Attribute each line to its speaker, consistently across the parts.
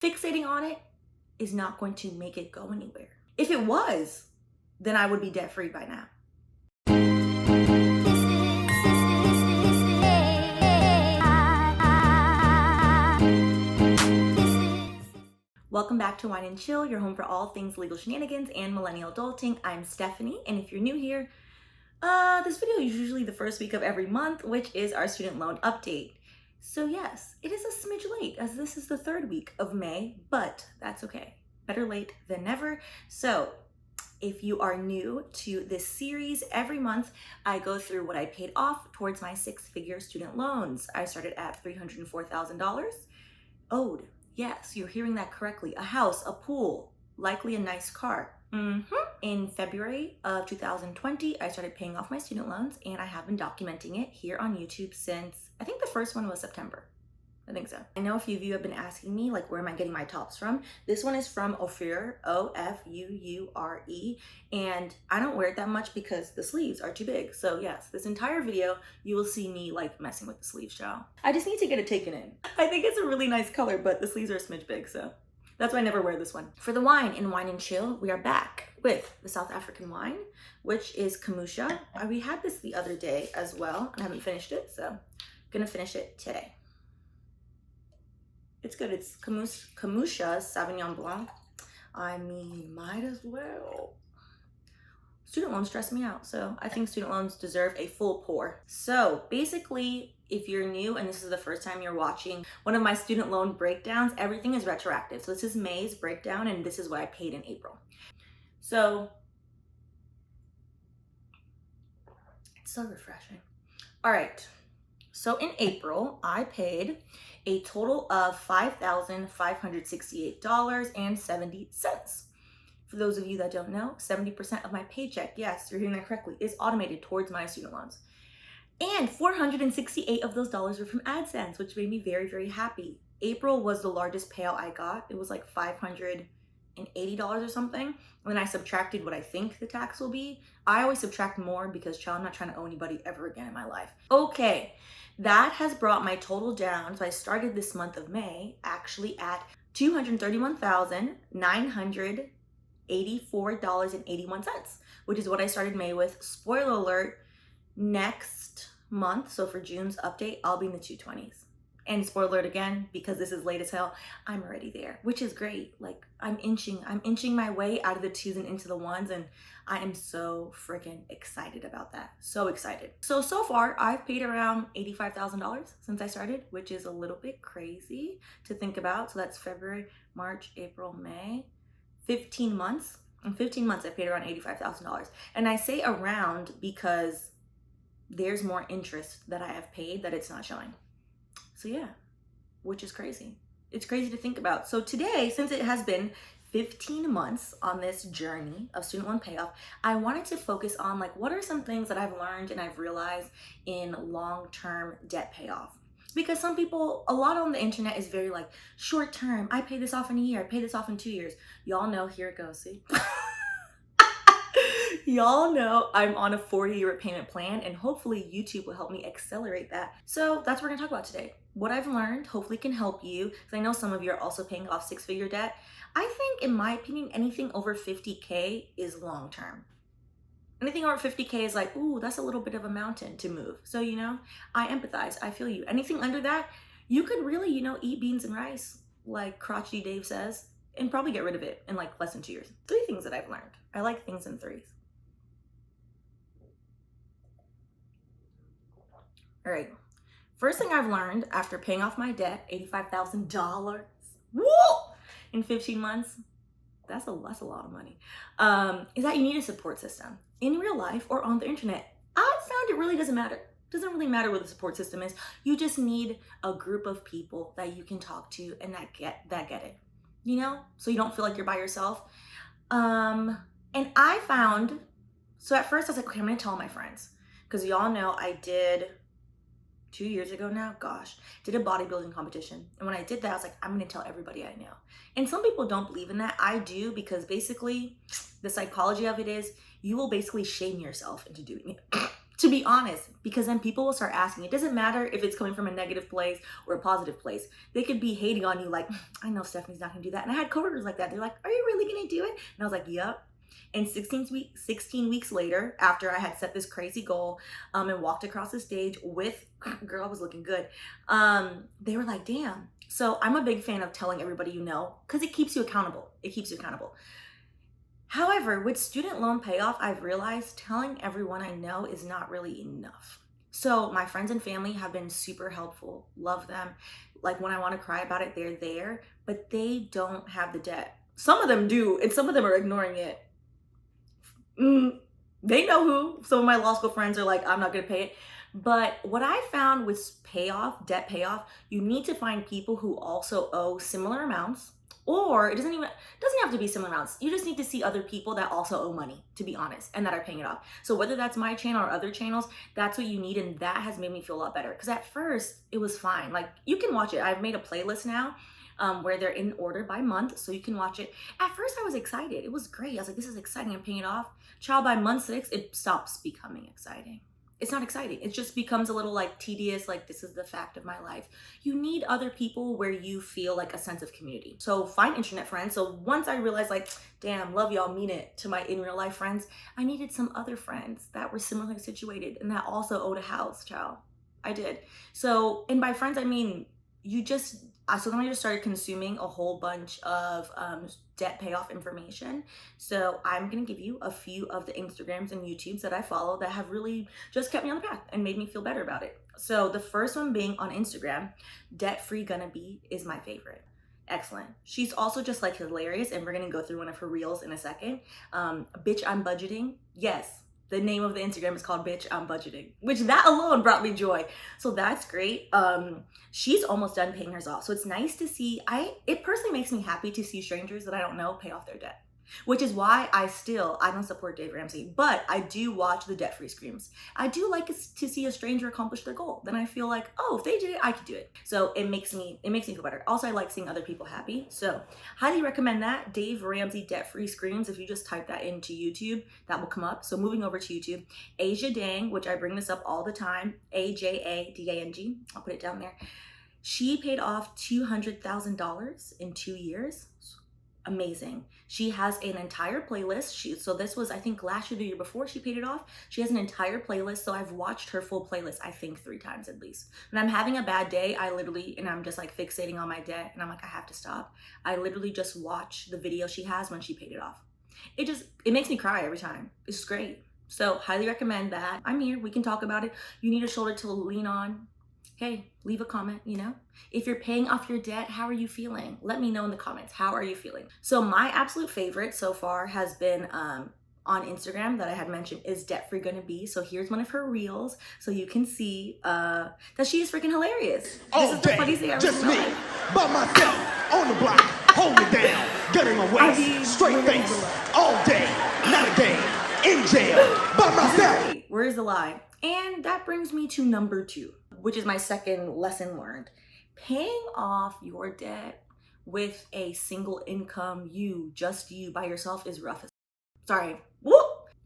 Speaker 1: Fixating on it is not going to make it go anywhere. If it was, then I would be debt free by now. Welcome back to Wine and Chill, your home for all things legal shenanigans and millennial adulting. I'm Stephanie, and if you're new here, this video is usually the first week of every month, which is our student loan update. So yes, it is a smidge late as this is the third week of May, but that's okay. Better late than never. So if you are new to this series, every month I go through what I paid off towards my six-figure student loans. I started at $304,000 owed. Yes, you're hearing that correctly. A house, a pool, likely a nice car. In February of 2020, I started paying off my student loans, and I have been documenting it here on YouTube since, I think the first one was September. I think so. I know a few of you have been asking me, like, where am I getting my tops from? This one is from Ophir, O-F-U-U-R-E, and I don't wear it that much because the sleeves are too big. So yes, this entire video, you will see me like messing with the sleeves, y'all. I just need to get it taken in. I think it's a really nice color, but the sleeves are a smidge big, so that's why I never wear this one. For the wine in Wine and Chill, we are back with the South African wine, which is Kamusha. We had this the other day as well, and I haven't finished it, so I'm gonna finish it today. It's good. It's Kamusha Sauvignon Blanc. I mean, might as well. Student loans stress me out, so I think student loans deserve a full pour. So basically, if you're new and this is the first time you're watching one of my student loan breakdowns, everything is retroactive. So this is May's breakdown, and this is what I paid in April. So it's so refreshing. All right. So in April, I paid a total of $5,568.70. For those of you that don't know, 70% of my paycheck, yes, you're hearing that correctly, is automated towards my student loans. And 468 of those dollars were from AdSense, which made me very, very happy. April was the largest payout I got. It was like $580 or something. And then I subtracted what I think the tax will be. I always subtract more because, child, I'm not trying to owe anybody ever again in my life. Okay, that has brought my total down. So I started this month of May actually at $231,984.81, which is what I started May with. Spoiler alert, next month, so for June's update, I'll be in the 220s. And spoiler alert again, because this is late as hell, I'm already there, which is great. Like, I'm inching my way out of the twos and into the ones, and I am so freaking excited about that. So excited. So far, I've paid around $85,000 since I started, which is a little bit crazy to think about. So that's February, March, April, May, 15 months. In 15 months, I paid around $85,000. And I say around because there's more interest that I have paid that it's not showing. So yeah, which is crazy. It's crazy to think about. So today, since it has been 15 months on this journey of student loan payoff, I wanted to focus on, like, what are some things that I've learned and I've realized in long-term debt payoff? Because some people, a lot on the internet is very like short term. I pay this off in a year, I pay this off in 2 years. Y'all know, here it goes, see? Y'all know I'm on a 40-year repayment plan, and hopefully YouTube will help me accelerate that. So that's what we're gonna talk about today. What I've learned hopefully can help you, because I know some of you are also paying off six-figure debt. I think, in my opinion, anything over 50K is long-term. Anything over 50K is like, ooh, that's a little bit of a mountain to move. So, you know, I empathize, I feel you. Anything under that, you could really, you know, eat beans and rice, like crotchety Dave says, and probably get rid of it in like less than 2 years. 3 things that I've learned. I like things in threes. All right, first thing I've learned after paying off my debt, $85,000, woo, in 15 months, that's a lot of money, is that you need a support system in real life or on the internet. I found it really doesn't matter. It doesn't really matter what the support system is. You just need a group of people that you can talk to and that get it, you know, so you don't feel like you're by yourself. And I found, so at first I was like, okay, I'm gonna tell my friends, because y'all know I did 2 years ago now, gosh, did a bodybuilding competition. And when I did that, I was like, I'm gonna tell everybody I know. And some people don't believe in that. I do, because basically the psychology of it is you will basically shame yourself into doing it. To be honest, because then people will start asking. It doesn't matter if it's coming from a negative place or a positive place. They could be hating on you like, I know Stephanie's not gonna do that. And I had coworkers like that. They're like, are you really gonna do it? And I was like, yep. And 16 weeks later, after I had set this crazy goal and walked across the stage with, girl, I was looking good. They were like, damn. So I'm a big fan of telling everybody you know, because it keeps you accountable. It keeps you accountable. However, with student loan payoff, I've realized telling everyone I know is not really enough. So my friends and family have been super helpful. Love them. Like when I want to cry about it, they're there, but they don't have the debt. Some of them do, and some of them are ignoring it. They know who. Some of my law school friends are like, I'm not going to pay it. But what I found with payoff, debt payoff, you need to find people who also owe similar amounts, or it doesn't have to be similar amounts. You just need to see other people that also owe money, to be honest, and that are paying it off. So whether that's my channel or other channels, that's what you need, and that has made me feel a lot better. Because at first it was fine. Like, you can watch it. I've made a playlist now where they're in order by month, so you can watch it. At first I was excited. It was great. I was like, this is exciting. I'm paying it off. Child, by month 6, it stops becoming exciting. It's not exciting. It just becomes a little like tedious, like this is the fact of my life. You need other people where you feel like a sense of community. So find internet friends. So once I realized like, damn, love y'all, mean it to my in real life friends, I needed some other friends that were similarly situated and that also owed a house, child. I did. So, and by friends, I mean, so then I just started consuming a whole bunch of debt payoff information. So I'm gonna give you a few of the Instagrams and YouTubes that I follow that have really just kept me on the path and made me feel better about it. So the first one being on Instagram, Debt Free Gonna Be is my favorite. Excellent. She's also just like hilarious, and we're gonna go through one of her reels in a second. Bitch, I'm budgeting. Yes. The name of the Instagram is called Bitch, I'm Budgeting, which that alone brought me joy. So that's great. She's almost done paying hers off. So it's nice to see, it personally makes me happy to see strangers that I don't know pay off their debt, which is why I don't support Dave Ramsey, but I do watch the debt-free streams. I do like to see a stranger accomplish their goal. Then I feel like, oh, if they did it, I could do it. So it makes me feel better. Also, I like seeing other people happy. So highly recommend that. Dave Ramsey debt-free screams. If you just type that into YouTube, that will come up. So moving over to YouTube, Asia Dang, which I bring this up all the time, AJADANG. I'll put it down there. She paid off $200,000 in 2 years. Amazing. She has an entire playlist. So this was, I think, last year, the year before she paid it off. She has an entire playlist. So I've watched her full playlist, I think 3 times at least. When I'm having a bad day, and I'm just like fixating on my debt, and I'm like, I have to stop. I literally just watch the video she has when she paid it off. It makes me cry every time. It's great. So highly recommend that. I'm here. We can talk about it. You need a shoulder to lean on. Hey, leave a comment, If you're paying off your debt, how are you feeling? Let me know in the comments. How are you feeling? So my absolute favorite so far has been on Instagram that I had mentioned is Debt Free Gonna Be. So here's one of her reels so you can see that she is freaking hilarious. This is the funniest thing I've ever seen in my life.
Speaker 2: By myself, on the block, hold it down, gunning my waist, straight face, all day, not a day, in jail, by myself.
Speaker 1: Where's the lie? And that brings me to number 2, which is my second lesson learned. Paying off your debt with a single income, just you by yourself, is rough as sorry. Woo!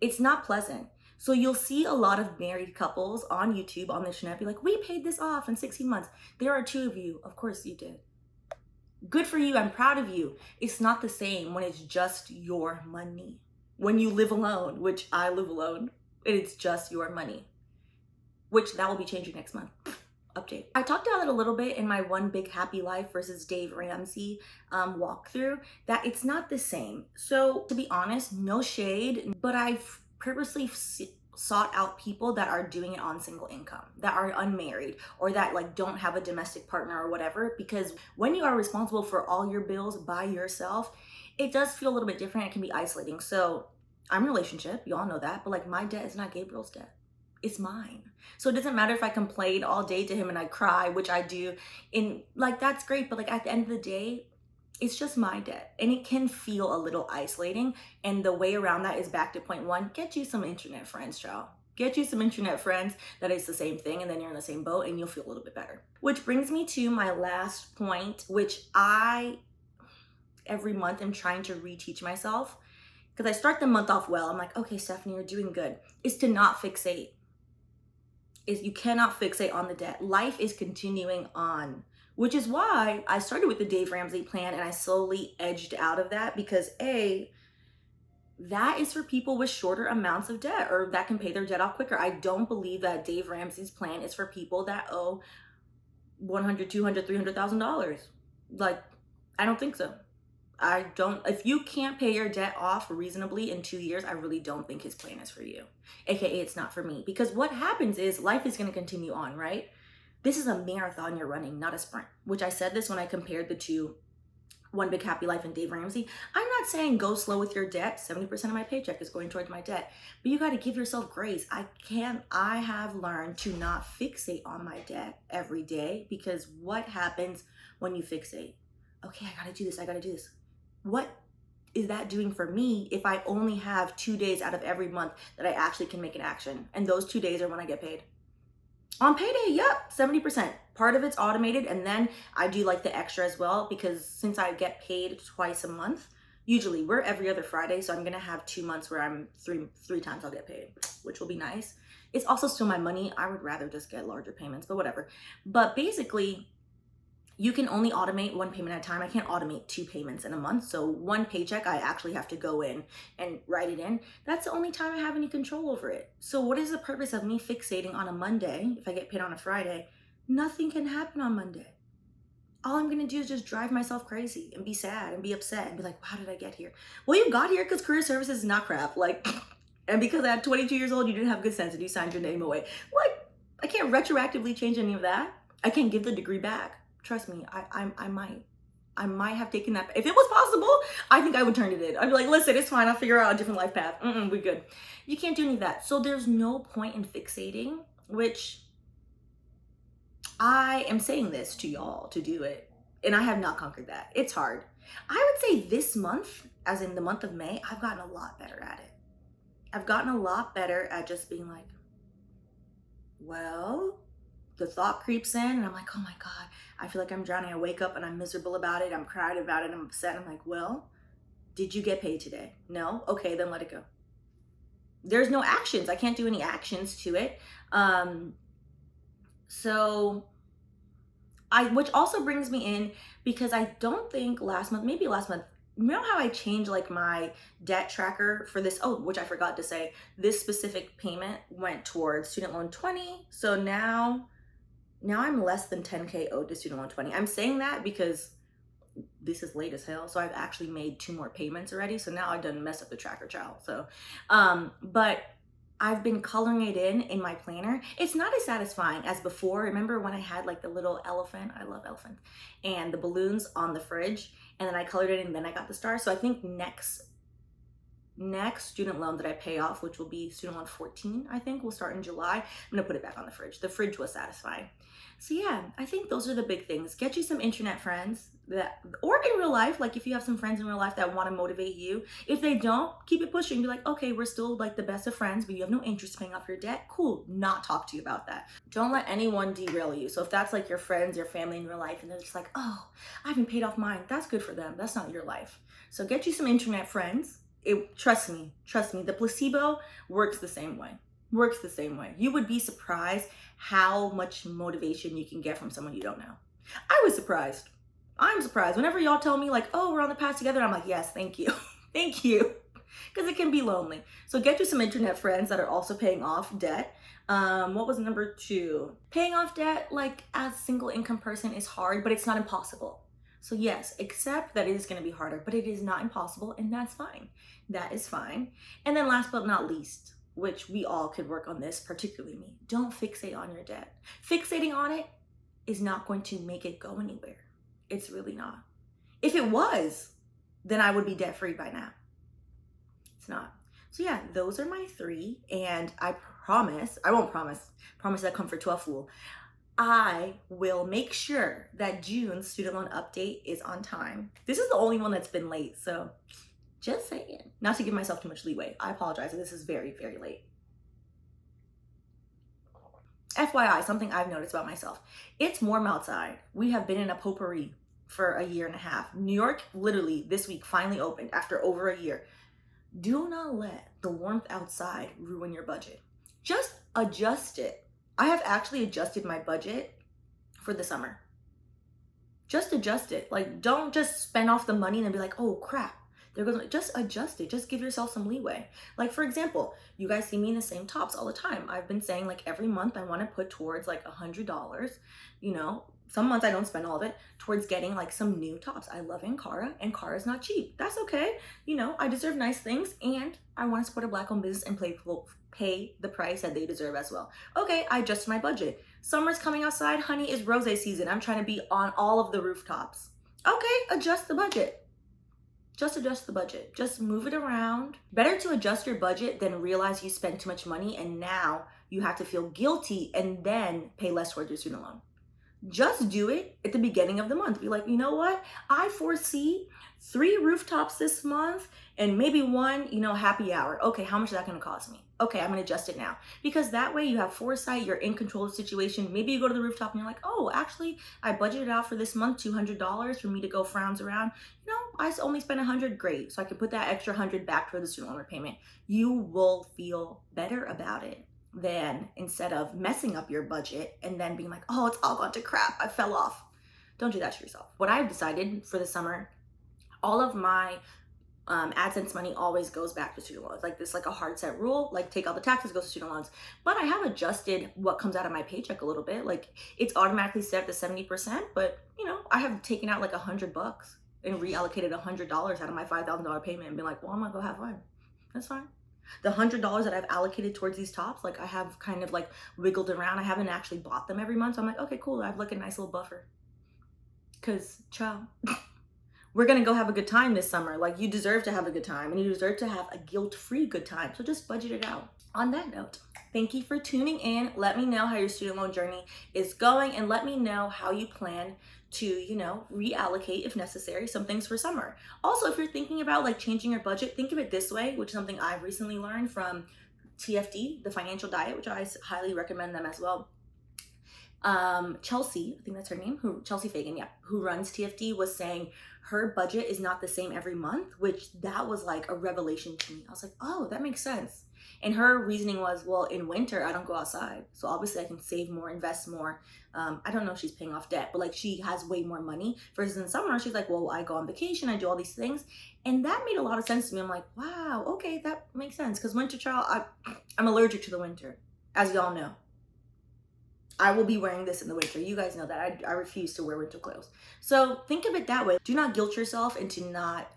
Speaker 1: It's not pleasant. So you'll see a lot of married couples on YouTube, on the internet, be like, we paid this off in 16 months. There are 2 of you. Of course you did. Good for you. I'm proud of you. It's not the same when it's just your money. When you live alone, which I live alone, it's just your money. Which that will be changing next month. Update. I talked about it a little bit in my One Big Happy Life versus Dave Ramsey walkthrough, that it's not the same. So to be honest, no shade, but I've purposely sought out people that are doing it on single income, that are unmarried, or that like don't have a domestic partner or whatever, because when you are responsible for all your bills by yourself, it does feel a little bit different. It can be isolating. So I'm in a relationship, y'all know that, but like my debt is not Gabriel's debt. It's mine. So it doesn't matter if I complain all day to him and I cry, which I do, and like that's great, but like at the end of the day, it's just my debt, and it can feel a little isolating. And the way around that is back to point 1, get you some internet friends, child. Get you some internet friends that is the same thing, and then you're in the same boat and you'll feel a little bit better. Which brings me to my last point, which I every month am trying to reteach myself, because I start the month off well. I'm like, okay, Stephanie, you're doing good, is to not fixate. is you cannot fixate on the debt. Life is continuing on, which is why I started with the Dave Ramsey plan and I slowly edged out of that because that is for people with shorter amounts of debt or that can pay their debt off quicker. I don't believe that Dave Ramsey's plan is for people that owe $100, $200, $300,000. Like, I don't think so. I don't, if you can't pay your debt off reasonably in 2 years, I really don't think his plan is for you. AKA it's not for me. Because what happens is life is going to continue on, right? This is a marathon you're running, not a sprint, which I said this when I compared the two, One Big Happy Life and Dave Ramsey. I'm not saying go slow with your debt. 70% of my paycheck is going towards my debt, but you got to give yourself grace. I have learned to not fixate on my debt every day, because what happens when you fixate? Okay, I got to do this. I got to do this. What is that doing for me if I only have 2 days out of every month that I actually can make an action? And those 2 days are when I get paid. On payday, yep, 70%. Part of it's automated, and then I do like the extra as well, because since I get paid twice a month, usually we're every other Friday, so I'm gonna have 2 months where I'm three times I'll get paid, which will be nice. It's also still my money. I would rather just get larger payments, but whatever. But basically, you can only automate one payment at a time. I can't automate 2 payments in a month. So one paycheck, I actually have to go in and write it in. That's the only time I have any control over it. So what is the purpose of me fixating on a Monday? If I get paid on a Friday, nothing can happen on Monday. All I'm gonna do is just drive myself crazy and be sad and be upset and be like, how did I get here? Well, you got here because career services is not crap. Like, and because at 22 years old, you didn't have good sense and you signed your name away. Like, I can't retroactively change any of that. I can't give the degree back. Trust me, I might have taken that. If it was possible, I think I would turn it in. I'd be like, listen, it's fine. I'll figure out a different life path. We're good. You can't do any of that. So there's no point in fixating, which I am saying this to y'all to do it. And I have not conquered that. It's hard. I would say this month, as in the month of May, I've gotten a lot better at it. I've gotten a lot better at just being like, well, the thought creeps in and I'm like, oh my God, I feel like I'm drowning. I wake up and I'm miserable about it. I'm crying about it. I'm upset. I'm like, well, did you get paid today? No? Okay, then let it go. There's no actions. I can't do any actions to it. Which also brings me in, because I don't think maybe last month, you know how I changed like my debt tracker for this? Oh, which I forgot to say, this specific payment went towards student loan 20. So now I'm less than 10K owed to student loan 20. I'm saying that because this is late as hell. So I've actually made 2 more payments already. So now I done mess up the tracker, child. So, but I've been coloring it in my planner. It's not as satisfying as before. Remember when I had like the little elephant? I love elephants. And the balloons on the fridge. And then I colored it and then I got the star. So I think next student loan that I pay off, which will be student loan 14, I think will start in July. I'm gonna put it back on the fridge. The fridge was satisfying. So yeah, I think those are the big things. Get you some internet friends or in real life, like if you have some friends in real life that want to motivate you. If they don't, keep it pushing. Be like, okay, we're still like the best of friends, but you have no interest paying off your debt. Cool, not talk to you about that. Don't let anyone derail you. So if that's like your friends, your family in real life, and they're just like, oh, I haven't paid off mine. That's good for them. That's not your life. So get you some internet friends. Trust me, the placebo works the same way. You would be surprised how much motivation you can get from someone you don't know. I'm surprised. Whenever y'all tell me like, oh, we're on the path together, I'm like, yes, thank you. Thank you. Because it can be lonely. So get you some internet friends that are also paying off debt. What was number 2? Paying off debt, like as a single income person, is hard, but it's not impossible. So yes, accept that it is going to be harder, but it is not impossible, and that's fine. That is fine. And then last but not least, which we all could work on this, particularly me, don't fixate on your debt. Fixating on it is not going to make it go anywhere. It's really not. If it was, then I would be debt-free by now. It's not. So yeah, those are my 3, and I won't promise that come for 12 fool. I will make sure that June's student loan update is on time. This is the only one that's been late, so just saying. Not to give myself too much leeway. I apologize if this is very, very late. FYI, something I've noticed about myself. It's warm outside. We have been in a potpourri for a year and a half. New York, literally, this week finally opened after over a year. Do not let the warmth outside ruin your budget. Just adjust it. I have actually adjusted my budget for the summer. Just adjust it. Like, don't just spend off the money and then be like, oh crap. Just adjust it. Just give yourself some leeway. Like, for example, you guys see me in the same tops all the time. I've been saying like every month I want to put towards like $100. You know, some months I don't spend all of it towards getting like some new tops. I love Ankara, and Ankara is not cheap. That's okay. You know, I deserve nice things, and I want to support a Black-owned business and pay the price that they deserve as well. Okay, I adjusted my budget. Summer's coming outside, honey, it's rosé season. I'm trying to be on all of the rooftops. Okay, adjust the budget. Just adjust the budget. Just move it around. Better to adjust your budget than realize you spent too much money and now you have to feel guilty and then pay less towards your student loan. Just do it at the beginning of the month. Be like, you know what? I foresee 3 rooftops this month and maybe 1, happy hour. Okay, how much is that gonna cost me? Okay, I'm gonna adjust it now. Because that way you have foresight, you're in control of the situation. Maybe you go to the rooftop and you're like, oh, actually, I budgeted out for this month $200 for me to go frowns around. I only spent $100, great. So I can put that extra $100 back toward the student loan repayment. You will feel better about it than instead of messing up your budget and then being like, oh, it's all gone to crap, I fell off. Don't do that to yourself. What I've decided for the summer, all of my AdSense money always goes back to student loans. Like this, like a hard set rule, like take all the taxes, goes to student loans. But I have adjusted what comes out of my paycheck a little bit. Like it's automatically set to 70%, but I have taken out like $100 and reallocated $100 out of my $5,000 payment and been like, well, I'm gonna go have fun. That's fine. The $100 that I've allocated towards these tops, like I have kind of like wiggled around. I haven't actually bought them every month. So I'm like, okay, cool. I have like a nice little buffer. Cause ciao. We're gonna go have a good time this summer. Like you deserve to have a good time and you deserve to have a guilt-free good time. So just budget it out. On that note, thank you for tuning in. Let me know how your student loan journey is going and let me know how you plan to, reallocate if necessary some things for summer. Also, if you're thinking about like changing your budget, think of it this way, which is something I've recently learned from TFD, the financial diet, which I highly recommend them as well. Chelsea, I think that's her name, Chelsea Fagan, yeah, who runs TFD, was saying her budget is not the same every month, which that was like a revelation to me. I was like, oh, that makes sense. And her reasoning was, well, in winter, I don't go outside. So obviously I can save more, invest more. I don't know if she's paying off debt, but like she has way more money. Versus in summer, she's like, well, I go on vacation, I do all these things. And that made a lot of sense to me. I'm like, wow, okay, that makes sense. Because winter, child, I'm allergic to the winter, as y'all know. I will be wearing this in the winter. You guys know that. I refuse to wear winter clothes. So think of it that way. Do not guilt yourself into not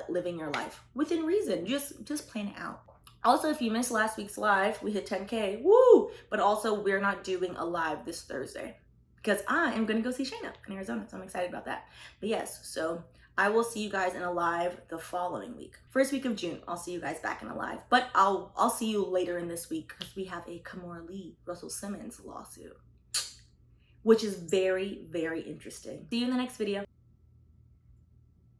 Speaker 1: living your life within reason. Just plan it out. Also, if you missed last week's live, we hit 10K, woo! But also, we're not doing a live this Thursday because I am going to go see Shayna in Arizona, so I'm excited about that. But yes, so I will see you guys in a live the following week. First week of June, I'll see you guys back in a live. But I'll see you later in this week because we have a Kamora Lee, Russell Simmons lawsuit, which is very, very interesting. See you in the next video.